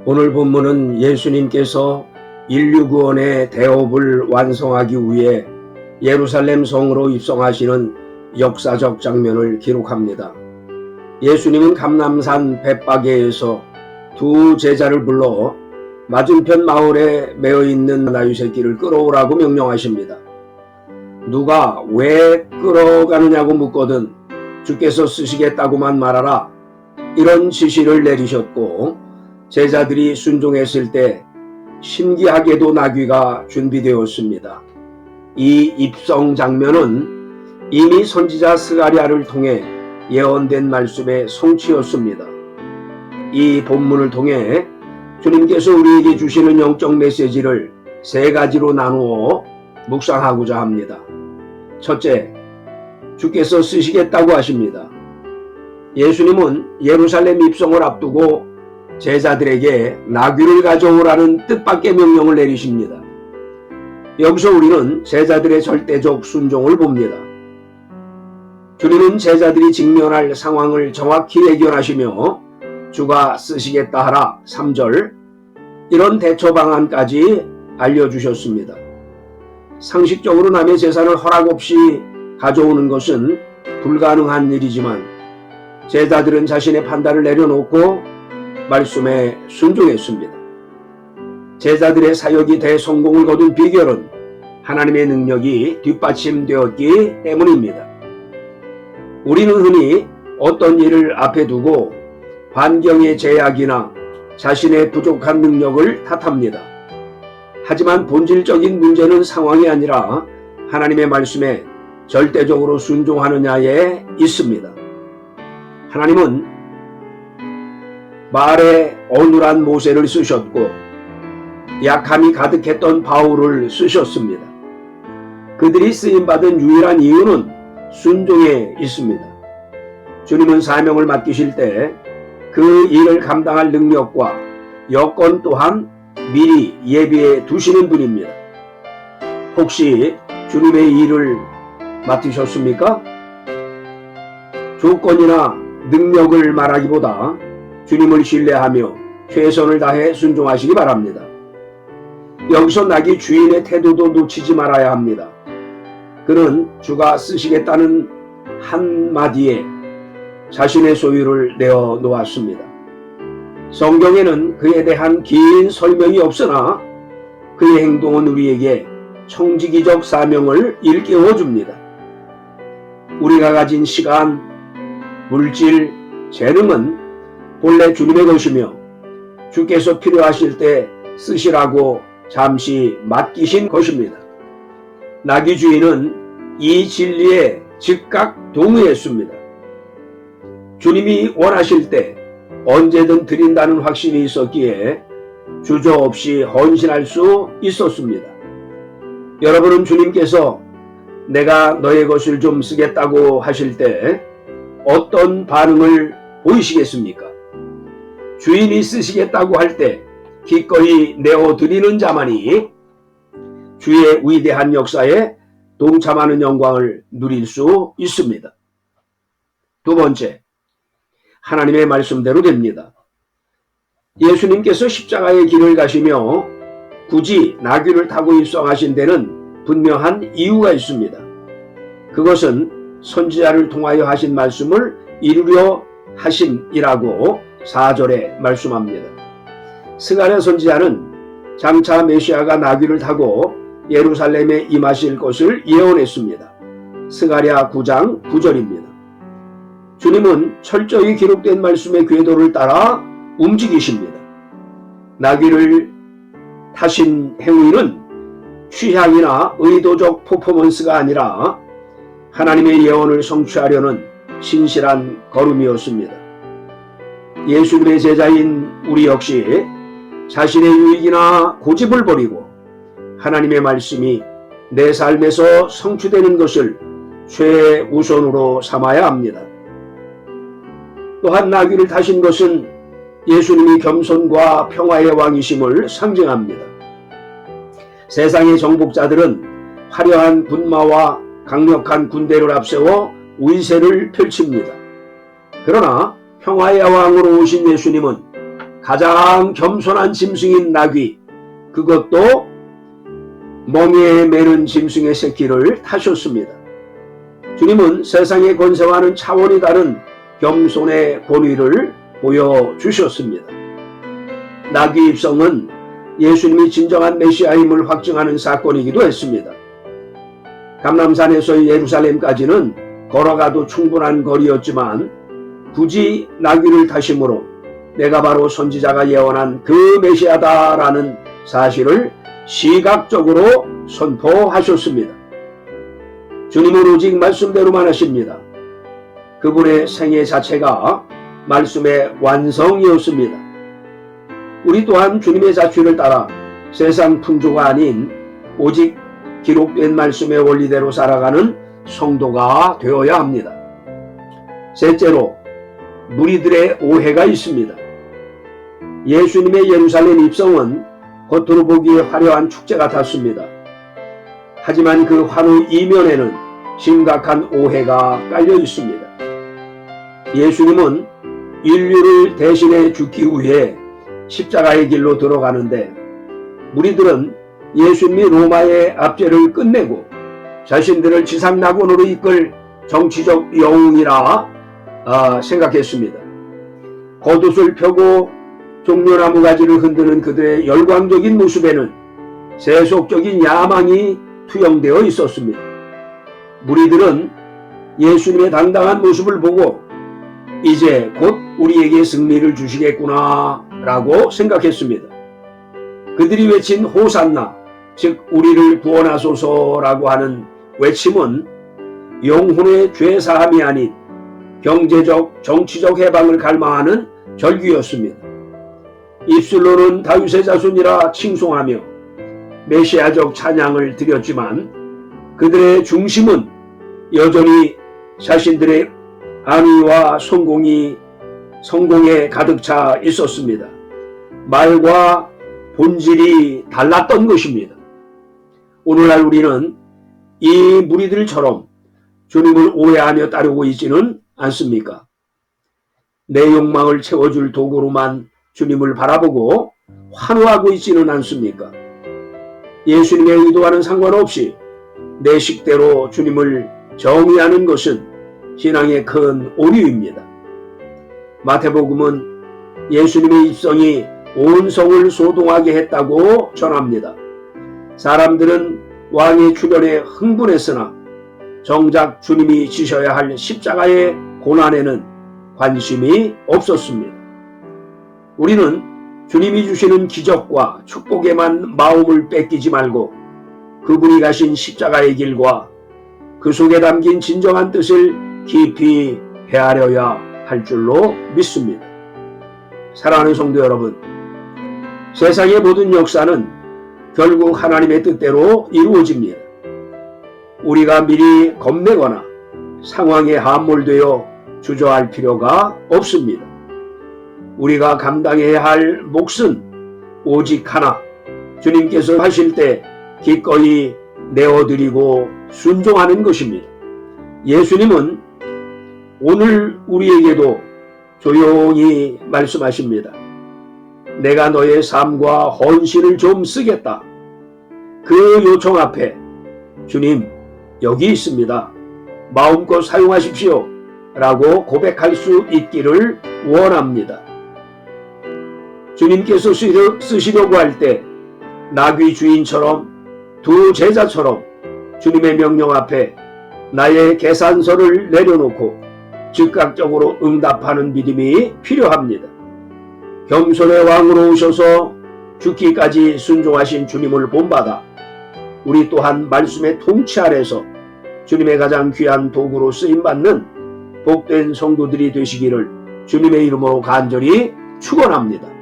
오늘 본문은 예수님께서 인류 구원의 대업을 완성하기 위해 예루살렘 성으로 입성하시는 역사적 장면을 기록합니다. 예수님은 감람산 벳바게에서 두 제자를 불러 맞은편 마을에 매어 있는 나귀 새끼를 끌어오라고 명령하십니다. 누가 왜 끌어가느냐고 묻거든 주께서 쓰시겠다고만 말하라, 이런 지시를 내리셨고, 제자들이 순종했을 때 신기하게도 나귀가 준비되었습니다. 이 입성 장면은 이미 선지자 스가랴를 통해 예언된 말씀의 성취였습니다. 이 본문을 통해 주님께서 우리에게 주시는 영적 메시지를 세 가지로 나누어 묵상하고자 합니다. 첫째, 주께서 쓰시겠다고 하십니다. 예수님은 예루살렘 입성을 앞두고 제자들에게 나귀를 가져오라는 뜻밖의 명령을 내리십니다. 여기서 우리는 제자들의 절대적 순종을 봅니다. 주님은 제자들이 직면할 상황을 정확히 예견하시며 주가 쓰시겠다 하라 3절, 이런 대처 방안까지 알려주셨습니다. 상식적으로 남의 재산을 허락 없이 가져오는 것은 불가능한 일이지만 제자들은 자신의 판단을 내려놓고 말씀에 순종했습니다. 제자들의 사역이 대성공을 거둔 비결은 하나님의 능력이 뒷받침되었기 때문입니다. 우리는 흔히 어떤 일을 앞에 두고 환경의 제약이나 자신의 부족한 능력을 탓합니다. 하지만 본질적인 문제는 상황이 아니라 하나님의 말씀에 절대적으로 순종하느냐에 있습니다. 하나님은 말에 어눌한 모세를 쓰셨고 약함이 가득했던 바울을 쓰셨습니다. 그들이 쓰임받은 유일한 이유는 순종에 있습니다. 주님은 사명을 맡기실 때 그 일을 감당할 능력과 여건 또한 미리 예비해 두시는 분입니다. 혹시 주님의 일을 맡으셨습니까? 조건이나 능력을 말하기보다 주님을 신뢰하며 최선을 다해 순종하시기 바랍니다. 여기서 나귀 주인의 태도도 놓치지 말아야 합니다. 그는 주가 쓰시겠다는 한마디에 자신의 소유를 내어 놓았습니다. 성경에는 그에 대한 긴 설명이 없으나 그의 행동은 우리에게 청지기적 사명을 일깨워 줍니다. 우리가 가진 시간, 물질, 재능은 본래 주님의 것이며 주께서 필요하실 때 쓰시라고 잠시 맡기신 것입니다. 나귀 주인은 이 진리에 즉각 동의했습니다. 주님이 원하실 때 언제든 드린다는 확신이 있었기에 주저없이 헌신할 수 있었습니다. 여러분은 주님께서 내가 너의 것을 좀 쓰겠다고 하실 때 어떤 반응을 보이시겠습니까? 주인이 쓰시겠다고 할 때 기꺼이 내어드리는 자만이 주의 위대한 역사에 동참하는 영광을 누릴 수 있습니다. 두 번째, 하나님의 말씀대로 됩니다. 예수님께서 십자가의 길을 가시며 굳이 나귀를 타고 입성하신 데는 분명한 이유가 있습니다. 그것은 선지자를 통하여 하신 말씀을 이루려 하심이라고 4절에 말씀합니다. 스가랴 선지자는 장차 메시아가 나귀를 타고 예루살렘에 임하실 것을 예언했습니다. 스가랴 9장 9절입니다. 주님은 철저히 기록된 말씀의 궤도를 따라 움직이십니다. 나귀를 타신 행위는 취향이나 의도적 퍼포먼스가 아니라 하나님의 예언을 성취하려는 신실한 걸음이었습니다. 예수님의 제자인 우리 역시 자신의 유익이나 고집을 버리고 하나님의 말씀이 내 삶에서 성취되는 것을 최우선으로 삼아야 합니다. 또한 나귀를 타신 것은 예수님이 겸손과 평화의 왕이심을 상징합니다. 세상의 정복자들은 화려한 군마와 강력한 군대를 앞세워 위세를 펼칩니다. 그러나 평화의 왕으로 오신 예수님은 가장 겸손한 짐승인 나귀, 그것도 멍에에 매는 짐승의 새끼를 타셨습니다. 주님은 세상의 권세와는 차원이 다른 겸손의 권위를 보여주셨습니다. 나귀 입성은 예수님이 진정한 메시아임을 확증하는 사건이기도 했습니다. 감람산에서 예루살렘까지는 걸어가도 충분한 거리였지만 굳이 나귀를 타심으로 내가 바로 선지자가 예언한 그 메시아다라는 사실을 시각적으로 선포하셨습니다. 주님은 오직 말씀대로만 하십니다. 그분의 생애 자체가 말씀의 완성이었습니다. 우리 또한 주님의 자취를 따라 세상 풍조가 아닌 오직 기록된 말씀의 원리대로 살아가는 성도가 되어야 합니다. 셋째로, 무리들의 오해가 있습니다. 예수님의 예루살렘 입성은 겉으로 보기에 화려한 축제 같았습니다. 하지만 그 환호 이면에는 심각한 오해가 깔려 있습니다. 예수님은 인류를 대신해 죽기 위해 십자가의 길로 들어가는데 무리들은 예수님이 로마의 압제를 끝내고 자신들을 지상낙원으로 이끌 정치적 영웅이라 생각했습니다. 겉옷을 펴고 종려나무 가지를 흔드는 그들의 열광적인 모습에는 세속적인 야망이 투영되어 있었습니다. 무리들은 예수님의 당당한 모습을 보고 이제 곧 우리에게 승리를 주시겠구나 라고 생각했습니다. 그들이 외친 호산나, 즉 우리를 구원하소서라고 하는 외침은 영혼의 죄사함이 아닌 경제적, 정치적 해방을 갈망하는 절규였습니다. 입술로는 다윗의 자손이라 칭송하며 메시아적 찬양을 드렸지만 그들의 중심은 여전히 자신들의 안위와 성공에 가득 차 있었습니다. 말과 본질이 달랐던 것입니다. 오늘날 우리는 이 무리들처럼 주님을 오해하며 따르고 있지는 않습니까? 내 욕망을 채워줄 도구로만 주님을 바라보고 환호하고 있지는 않습니까? 예수님의 의도와는 상관없이 내 식대로 주님을 정의하는 것은 신앙의 큰 오류입니다. 마태복음은 예수님의 입성이 온 성을 소동하게 했다고 전합니다. 사람들은 왕의 출현에 흥분했으나 정작 주님이 지셔야 할 십자가의 고난에는 관심이 없었습니다. 우리는 주님이 주시는 기적과 축복에만 마음을 뺏기지 말고 그분이 가신 십자가의 길과 그 속에 담긴 진정한 뜻을 깊이 헤아려야 할 줄로 믿습니다. 사랑하는 성도 여러분, 세상의 모든 역사는 결국 하나님의 뜻대로 이루어집니다. 우리가 미리 겁내거나 상황에 함몰되어 주저할 필요가 없습니다. 우리가 감당해야 할 몫은 오직 하나, 주님께서 하실 때 기꺼이 내어드리고 순종하는 것입니다. 예수님은 오늘 우리에게도 조용히 말씀하십니다. 내가 너의 삶과 헌신을 좀 쓰겠다. 그 요청 앞에 주님 여기 있습니다. 마음껏 사용하십시오 라고 고백할 수 있기를 원합니다. 주님께서 쓰시려고 할 때 나귀 주인처럼 두 제자처럼 주님의 명령 앞에 나의 계산서를 내려놓고 즉각적으로 응답하는 믿음이 필요합니다. 겸손의 왕으로 오셔서 죽기까지 순종하신 주님을 본받아 우리 또한 말씀의 통치 아래서 주님의 가장 귀한 도구로 쓰임받는 복된 성도들이 되시기를 주님의 이름으로 간절히 축원합니다.